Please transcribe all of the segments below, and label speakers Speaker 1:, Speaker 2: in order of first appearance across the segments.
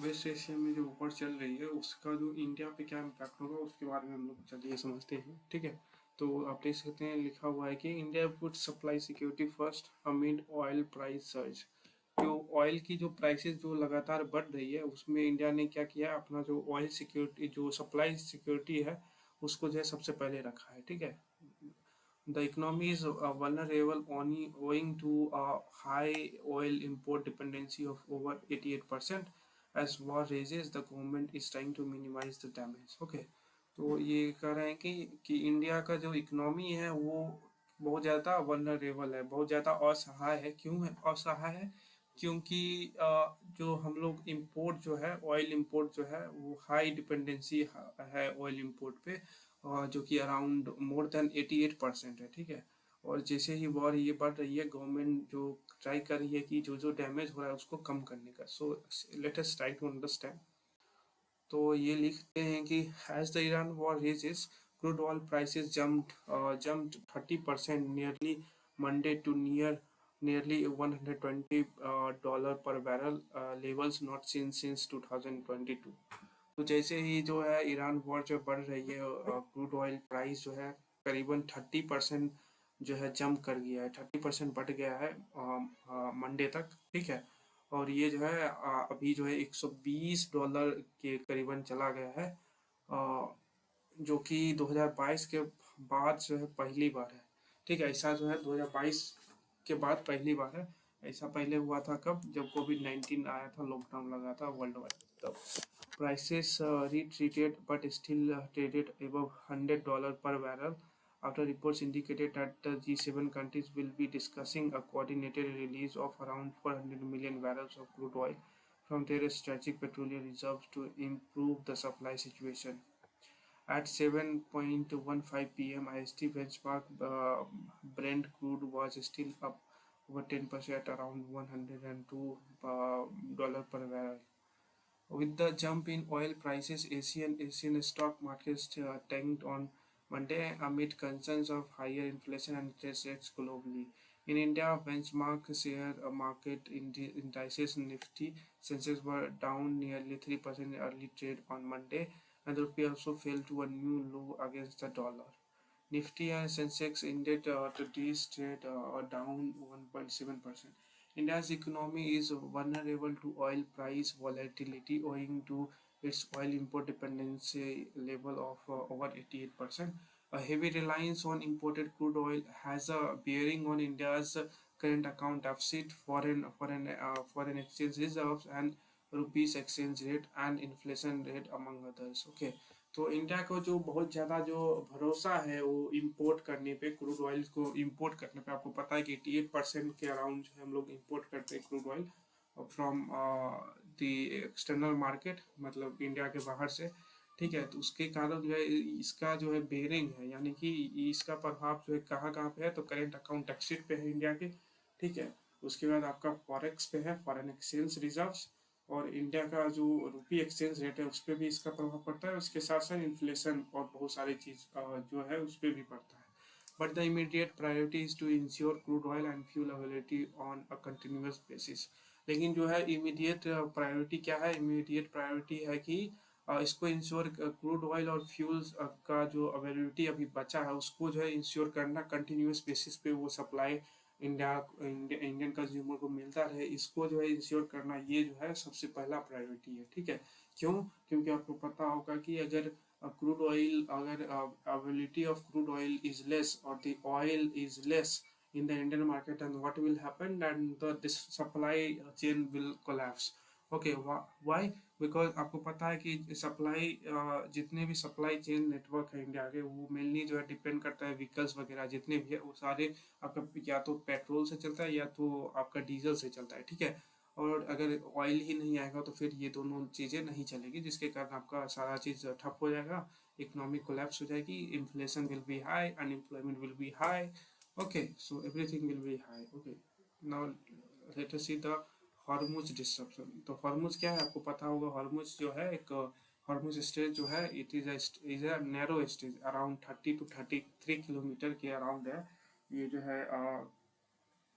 Speaker 1: Waste Asia में जो war चल रही है उसका जो इंडिया पे क्या इम्पैक्ट होगा उसके बारे में हम लोग चलिए समझते हैं। ठीक है, तो आप देख सकते हैं लिखा हुआ है कि India put supply security first amid oil price surge. जो ऑयल की जो प्राइसेस जो लगातार बढ़ रही है उसमें इंडिया ने क्या किया, अपना जो ऑयल सिक्योरिटी जो सप्लाई सिक्योरिटी है उसको जो है सबसे पहले रखा है। ठीक है, the economy is vulnerable only owing to a high oil import dependency of over 88%. As war rages, the government is trying to minimize the damage. Okay, तो ये कह रहे हैं कि इंडिया का जो इकोनॉमी है वो बहुत ज़्यादा वनरेबल है, बहुत ज़्यादा असहाय है। क्यों है असहाय है? क्योंकि जो हम लोग इंपोर्ट जो है ऑयल इंपोर्ट जो है वो हाई डिपेंडेंसी है ऑयल इंपोर्ट पे, जो कि अराउंड मोर देन 88% है। ठीक है, और जैसे ही वॉर ये बढ़ रही है गवर्नमेंट जो ट्राई कर रही है कि जो जो डैमेज हो रहा है उसको कम करने का। So let us try to understand. तो ये लिखते हैं कि as the Iran war raises crude oil prices jumped 30% nearly Monday to nearly $120 per barrel, levels not seen since 2022। तो जैसे ही जो है ईरान वॉर जो बढ़ रही है क्रूड ऑयल प्राइस जो है करीबन 30% जो है जंप कर गया है, 30% बढ़ गया है मंडे तक। ठीक है, और ये जो है अभी जो है $120 के करीबन चला गया है, जो कि 2022 के बाद जो है पहली बार है। ठीक है, ऐसा जो है 2022 के बाद पहली बार है। ऐसा पहले हुआ था कब, जब कोविड-19 आया था, लॉकडाउन लगा था वर्ल्ड वाइड, तब prices retreated but still traded above $100 per barrel after reports indicated that the G7 countries will be discussing a coordinated release of around 400 million barrels of crude oil from their strategic petroleum reserves to improve the supply situation. At 7:15 p.m. IST benchmark, Brent crude was still up over 10% at around $102 per barrel. With the jump in oil prices, Asian stock markets tanked on Monday amid concerns of higher inflation and interest rates globally. In India, benchmark share market indices Nifty Sensex were down nearly 3% in early trade on Monday, and the rupee also fell to a new low against the dollar. Nifty and Sensex indeed today's trade down 1.7%. India's economy is vulnerable to oil price volatility owing to its oil import dependency level of over 88%. A heavy reliance on imported crude oil has a bearing on India's current account deficit, foreign exchange reserves, and rupees exchange rate and inflation rate among others. Okay, तो India को जो बहुत ज़्यादा जो भरोसा है वो import करने पे, क्रूड ऑयल को इंपोर्ट करने पे, आपको पता है कि 88% के अराउंड जो है हम लोग इंपोर्ट करते हैं crude oil from the external market, मतलब इंडिया के बाहर से। ठीक है, तो उसके कारण जो है इसका जो है बेरिंग है, यानी कि इसका प्रभाव जो है कहाँ कहाँ पे है, तो करेंट अकाउंट डेफिसिट पे है इंडिया के। ठीक है, उसके बाद आपका फॉरेक्स पे है, फॉरेन एक्सचेंज रिजर्व्स, और इंडिया का जो रुपी एक्सचेंज रेट है उस पर भी इसका प्रभाव पड़ता है। उसके साथ साथ इन्फ्लेशन और बहुत सारी चीज़ जो है उस पर भी पड़ता है। But the immediate priority is to ensure crude oil and fuel availability on a continuous basis. लेकिन जो है इमीडिएट प्रायोरिटी क्या है? इमीडिएट प्रायोरिटी है कि इसको इंश्योर क्रूड ऑयल और फ्यूल्स का जो अवेलेबिलिटी अभी बचा है उसको जो है इंश्योर करना, कंटिन्यूस बेसिस पे वो सप्लाई इंडियन कंज्यूमर को मिलता रहे, इसको जो है इंश्योर करना, ये जो है सबसे पहला प्रायोरिटी है। ठीक है, क्यों? क्योंकि आपको पता होगा कि अगर क्रूड ऑयल, अगर availability of crude oil is less और the oil is less in the Indian market, and what will happen, and this supply chain will collapse. Okay, why? Because आपको पता है कि सप्लाई, जितने भी सप्लाई चेन नेटवर्क है India के, वो मेनली जो है डिपेंड करता है व्हीकल्स वगैरह जितने भी है वो सारे आपका या तो पेट्रोल से चलता है या तो आपका डीजल से चलता है। ठीक है, और अगर ऑयल ही नहीं आएगा तो फिर ये दोनों चीज़ें नहीं चलेगी, जिसके कारण आपका सारा चीज़ ठप हो जाएगा, इकोनॉमिक कोलैप्स हो जाएगी, inflation will be high, unemployment will be high. Okay, so everything will be high. Okay, now let us see the Hormuz disruption। तो Hormuz क्या है? आपको पता होगा, Hormuz जो है एक Hormuz स्टेज जो है, it is a narrow stage, around 30 to 33 kilometre के अराउंड है। ये जो है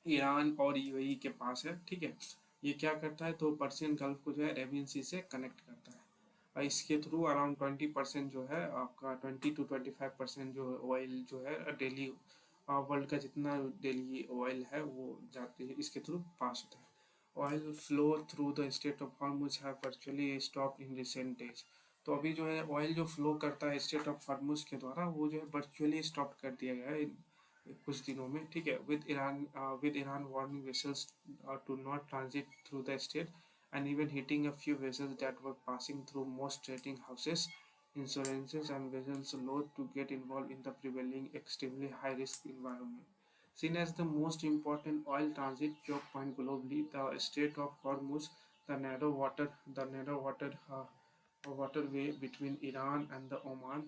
Speaker 1: ईरान और यूएई के पास है। ठीक है, ये क्या करता है, तो पर्शियन गल्फ को जो है अरेबियन सी से कनेक्ट करता है। और इसके थ्रू अराउंड 20% जो है आपका 20 to 25% जो ऑयल जो है डेली वर्ल्ड का जितना डेली ऑयल है वो जाते हैं, इसके थ्रू पास होता है। Oil flow through the state of Hormuz have virtually stop in recent days. तो अभी जो है ऑयल जो फ्लो करता है स्टेट ऑफ हॉर्मुज के द्वारा वो जो है वर्चुअली स्टॉप कर दिया गया है कुछ दिनों में, ठीक है। With Iran warning vessels to not transit through the strait and even hitting a few vessels that were passing through. Most trading houses, insurances and vessels loath to get involved in the prevailing extremely high risk environment. Seen as the most important oil transit choke point globally, the Strait of Hormuz, the narrow waterway between Iran and Oman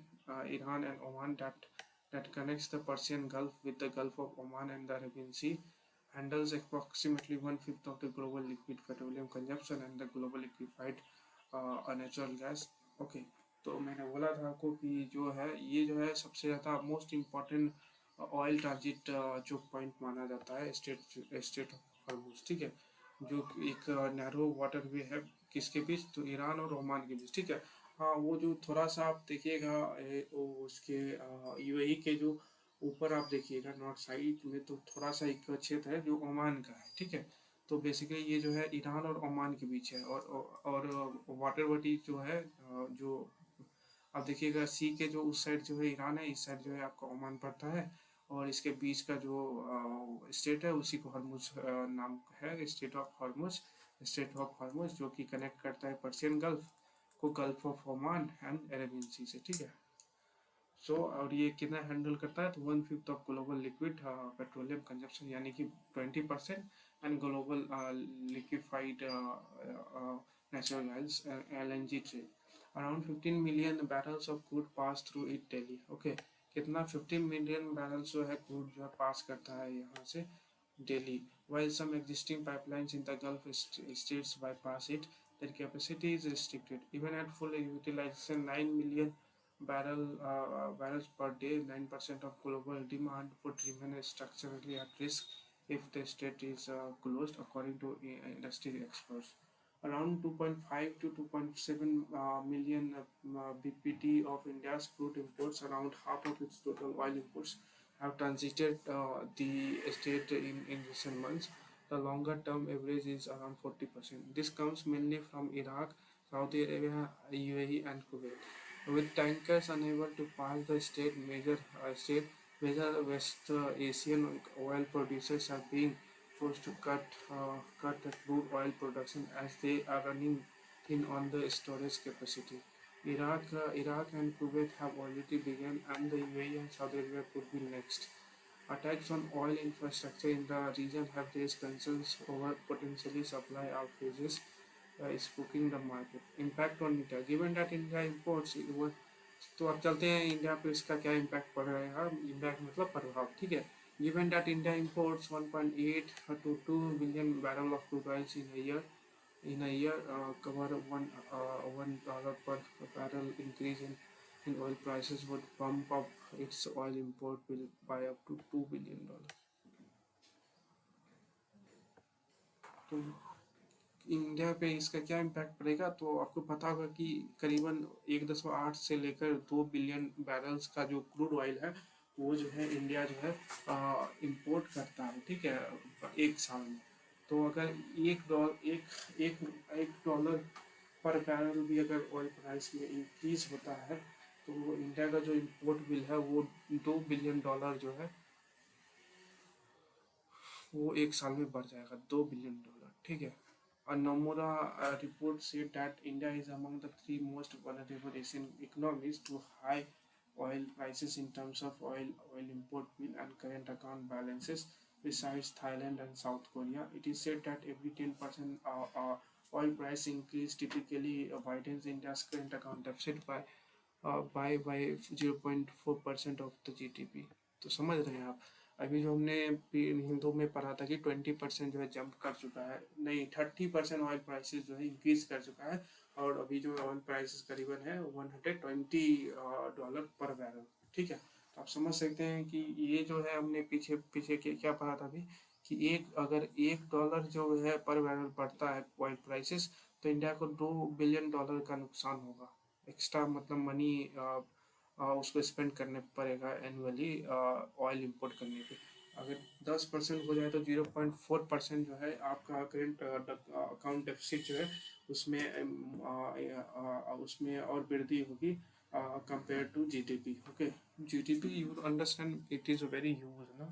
Speaker 1: that connects the Persian Gulf with the Gulf of Oman and the Arabian Sea, handles approximately one-fifth of the global liquid petroleum consumption and the global liquefied natural gas. Okay, तो मैंने बोला था आपको कि जो है ये जो है सबसे ज़्यादा मोस्ट इम्पॉर्टेंट ऑयल ट्रांजिट जो पॉइंट माना जाता है स्टेट ऑफ हॉर्मुज, ठीक है। जो एक नैरो वाटरवे है किसके बीच, तो ईरान और ओमान के बीच, ठीक है। हाँ, वो जो थोड़ा सा आप देखिएगा वो उसके यूएई के जो ऊपर आप देखिएगा नॉर्थ साइड में, तो थोड़ा सा एक क्षेत्र है जो ओमान का है, ठीक है। तो बेसिकली ये जो है ईरान और ओमान के बीच है, और वाटर बॉडी जो है जो आप देखिएगा सी के जो उस साइड जो है ईरान है, इस साइड जो है आपका ओमान पड़ता है, और इसके बीच का जो स्टेट है उसी को हॉर्मुज नाम है, स्टेट ऑफ हॉर्मुज जो कि कनेक्ट करता है पर्शियन गल्फ को Gulf of Oman and Arabian Sea से, ठीक है। और ये कितना हैंडल करता है, तो one-fifth of global liquid petroleum consumption यानी कि 20%, and global liquefied natural gas LNG trade. Around 15 million barrels of crude pass through it daily. Okay, कितना 15 मिलियन बैरल्स जो है क्रूड जो है पास करता है यहाँ से daily. While some existing pipelines in the Gulf states bypass it, their capacity is restricted. Even at full utilization, 9 million barrels per day, 9% of global demand, would remain structurally at risk if the strait is closed, according to industry experts. Around 2.5 to 2.7 million BPT of India's crude imports, around half of its total oil imports, have transited the state in recent months. The longer term average is around 40%. This comes mainly from Iraq, Saudi Arabia, UAE, and Kuwait. With tankers unable to pass the major West Asian oil producers are being forced to cut the crude oil production as they are running thin on the storage capacity. Iraq and Kuwait have already begun, and the UAE and Saudi Arabia could be next. Attacks on oil infrastructure in the region have raised concerns over potentially supply outages spooking the market. Impact on India. Given that India imports, तो अब चलते हैं India पे इसका क्या impact पड़ रहेगा। Impact मतलब प्रभाव, ठीक है। Given that India imports 1.8 to 2 billion barrel of crude oil in a year, cover $1 per barrel increase in oil prices would bump up its oil import bill by up to $2 billion. तो India पे इसका क्या impact पड़ेगा, तो आपको पता होगा कि करीबन 1.8 से लेकर 2 बिलियन बैरल्स का जो क्रूड ऑयल है वो जो है इंडिया जो है इंपोर्ट करता है, ठीक है, एक साल में। तो अगर एक डॉलर पर बैरल भी अगर ऑयल प्राइस में इंक्रीज होता है, तो इंडिया का जो इंपोर्ट बिल है वो $2 बिलियन जो है वो एक साल में बढ़ जाएगा, $2 बिलियन, ठीक है। A Nomura report said that India is among the three most vulnerable Asian economies to high oil prices in terms of oil import bill and current account balances. Besides Thailand and South Korea, it is said that every 10% oil price increase typically widens India's current account deficit by 0.4% of the GDP. तो समझ रहे हैं आप, अभी जो हमने हिंदू में पढ़ा था कि 20% जो है जंप कर चुका है, नहीं 30% ऑयल प्राइसेस जो है इंक्रीज कर चुका है, और अभी जो ऑयल प्राइसेस करीबन है $120 पर बैरल, ठीक है। तो आप समझ सकते हैं कि ये जो है हमने पीछे पीछे क्या पढ़ा था अभी, कि एक अगर $1 जो है पर बैरल बढ़ता है ऑयल प्राइसेस, तो इंडिया को $2 बिलियन का नुकसान होगा। एक्स्ट्रा मतलब मनी उसको स्पेंड करने पड़ेगा एनुअली ऑयल इंपोर्ट करने पे। अगर 10% हो जाए तो 0.4% जो है आपका करेंट अकाउंट डेफिसिट जो है उसमें उसमें और वृद्धि होगी compare to GDP. Okay, GDP you understand it is very huge ना।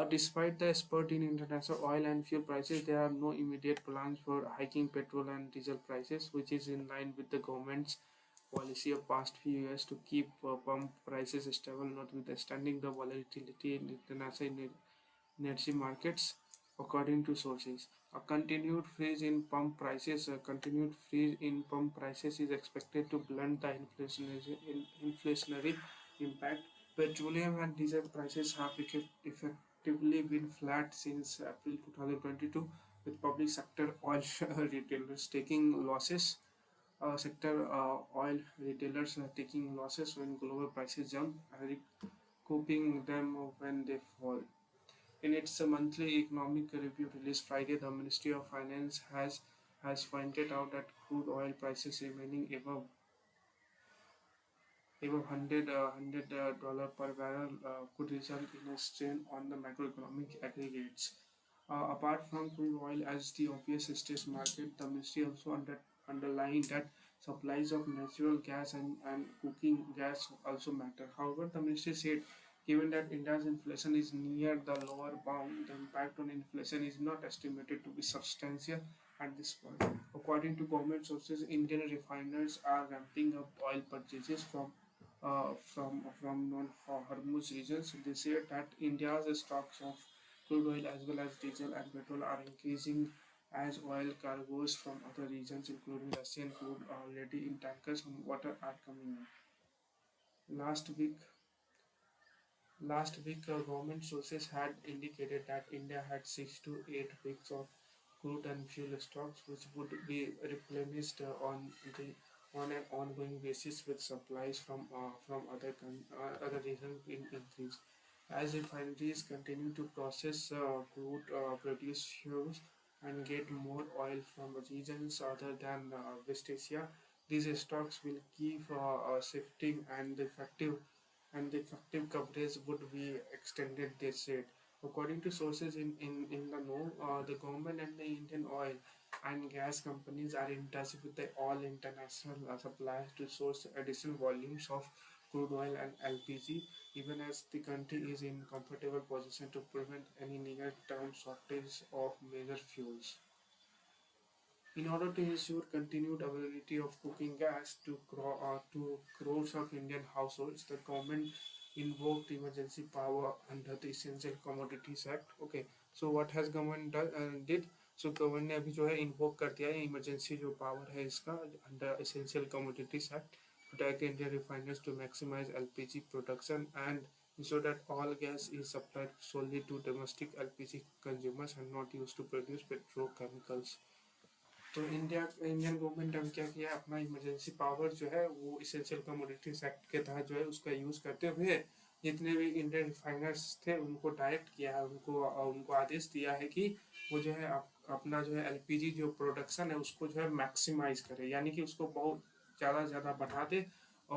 Speaker 1: Despite the spurt in international oil and fuel prices, there are no immediate plans for hiking petrol and diesel prices, which is in line with the government's policy of past few years to keep pump prices stable, notwithstanding the volatility in international energy markets. According to sources, a continued freeze in pump prices is expected to blunt the inflationary impact. Petroleum and diesel prices have effectively been flat since April 2022, with public sector oil retailers taking losses. Sector oil retailers are taking losses when global prices jump and recouping them when they fall. In its monthly economic review released Friday, the Ministry of Finance has pointed out that crude oil prices remaining above $100 per barrel could result in a strain on the macroeconomic aggregates. Apart from crude oil as the obvious stress market, the ministry also underlined that supplies of natural gas and cooking gas also matter. However, the ministry said, given that India's inflation is near the lower bound, the impact on inflation is not estimated to be substantial at this point. According to government sources, Indian refiners are ramping up oil purchases from non-Hormuz regions. They say that India's stocks of crude oil as well as diesel and petrol are increasing as oil cargoes from other regions, including Russian crude, already in tankers on water are coming in. Last week, government sources had indicated that India had 6 to 8 weeks of crude and fuel stocks, which would be replenished on an ongoing basis with supplies from other regions in increase. As refineries continue to process crude, produce fuels, and get more oil from regions other than West Asia, these stocks will keep shifting, and the effective coverage would be extended, they said. According to sources in the know, the government and the Indian oil and gas companies are in touch with the all international suppliers to source additional volumes of crude oil and LPG, even as the country is in comfortable position to prevent any near-term shortage of major fuels. In order to ensure continued availability of cooking gas to crores of Indian households, the government invoked emergency power under the Essential Commodities Act. Okay, so what has government did? So government ने अभी जो है invoke कर दिया है emergency जो power है इसका under essential commodities act to direct Indian refiners to maximize LPG production and ensure that all gas is supplied solely to domestic LPG consumers and not used to produce petrochemicals. तो Indian government ने क्या किया, अपना emergency power जो है वो essential commodities act के तहत जो है उसका यूज करते हुए जितने भी इंडियन रिफाइनर्स थे उनको डायरेक्ट किया है, उनको आदेश दिया है कि वो जो है अपना जो है एलपीजी जो प्रोडक्शन है उसको जो है मैक्सिमाइज करे, यानी कि उसको बहुत ज़्यादा बढ़ा दे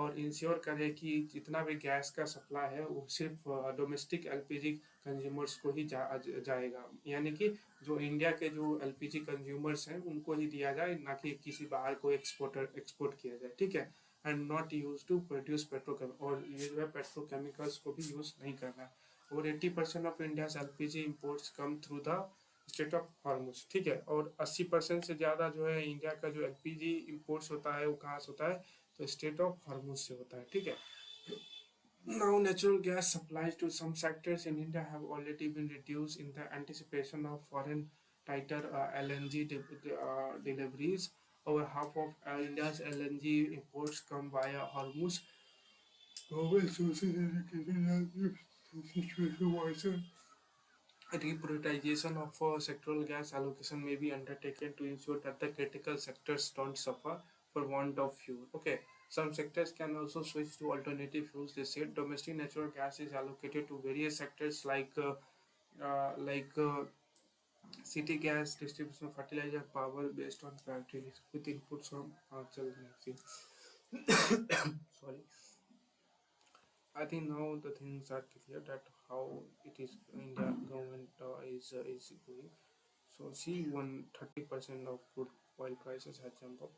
Speaker 1: और इंश्योर करे कि जितना भी गैस का सप्लाई है वो सिर्फ डोमेस्टिक एलपीजी कंज्यूमर्स को ही जाएगा, यानी कि जो इंडिया के जो एलपीजी कंज्यूमर्स हैं उनको ही दिया जाए, ना कि किसी बाहर को एक्सपोर्ट किया जाए, ठीक है। And not use to produce petrochemical, और ये जो है पेट्रोकेमिकल्स को भी यूज नहीं करना है। और 80% of India's LPG imports come through the state of Hormuz, ठीक है। और 80% से ज़्यादा जो है इंडिया का जो एलपीजी इम्पोर्ट्स होता है वो कहाँ से होता है, तो स्टेट ऑफ हॉर्मुज से होता है, ठीक है। Now, natural gas supplies to some sectors in India have already been reduced in the anticipation of foreign tighter LNG deliveries. Over half of India's LNG imports come via Hormuz. Global sources indicated that the situation worsened. Reprioritization of sectoral gas allocation may be undertaken to ensure that the critical sectors don't suffer for want of fuel. Okay, some sectors can also switch to alternative fuels. They said domestic natural gas is allocated to various sectors like like city gas distribution of fertilizer power based on factories with inputs from Archel Maxi. Sorry, I think now the things are clear that how it is India government is going. So see, 130% of crude oil prices has jumped up.